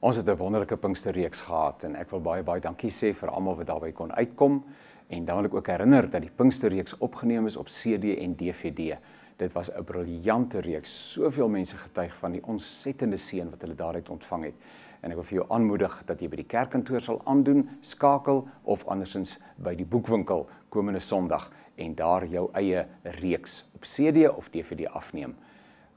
Ons het 'n wonderlike Pinksterreeks gehad en ek wil baie dankie sê vir almal wat daarbey kon uitkom. En dan wil ek ook herinner dat die Pinksterreeks opgeneem is op CD en DVD. Dit was 'n briljante reeks. Soveel mense getuig van die ontsettende seën wat hulle daaruit ontvang het. En ek wil vir jou aanmoedig dat jy by die kerkkantoor sal aandoen, skakel of andersins by die boekwinkel komende Sondag en daar jou eie reeks op CD of DVD afneem.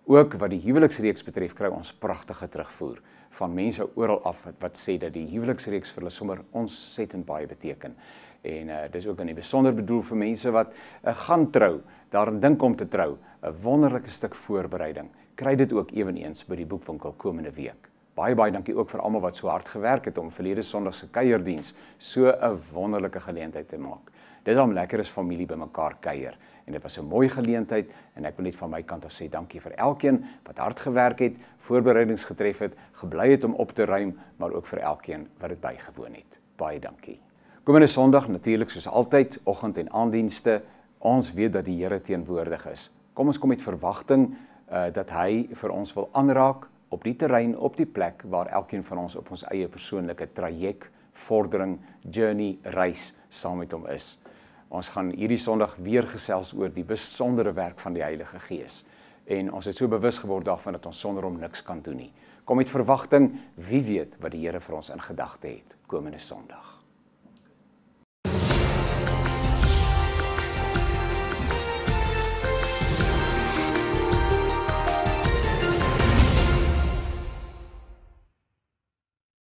Ook wat die huweliksreeks betref, kry ons pragtige terugvoer van mense oral af wat sê dat die huweliksreeks vir hulle sommer ontsettend baie beteken. En dis ook in die besonder bedoel vir mense wat gaan trou, daarin dink om te trou, 'n wonderlike stuk voorbereiding. Kry dit ook eweneens by die boekwinkel komende week. Baie dankie ook vir almal wat so hard gewerk het om verlede Sondag se kuierdiens so 'n wonderlike geleentheid te maak. Dis om lekker as familie bymekaar kuier. En dit was 'n mooi geleentheid en ek wil net van my kant af sê dankie vir elkeen wat hard gewerk het, voorbereidings getref het, gebly het om op te ruim, maar ook vir elkeen wat dit bygewoon het. Baie dankie. Komende Sondag natuurlik soos altyd, oggend en aanddienste. Ons weet dat die Here teenwoordig is. Kom ons kom met verwagting dat hy vir ons wil aanraak op die terrein, op die plek waar elkeen van ons op ons eie persoonlike traject, vordering, journey, reis saam met hom is. Ons gaan hierdie Sondag weer gesels oor die besondere werk van die Heilige Gees. En ons het so bewus geword daarvan dat ons sonder hom niks kan doen nie. Kom met verwagting, wie weet wat die Here vir ons in gedagte het komende Sondag.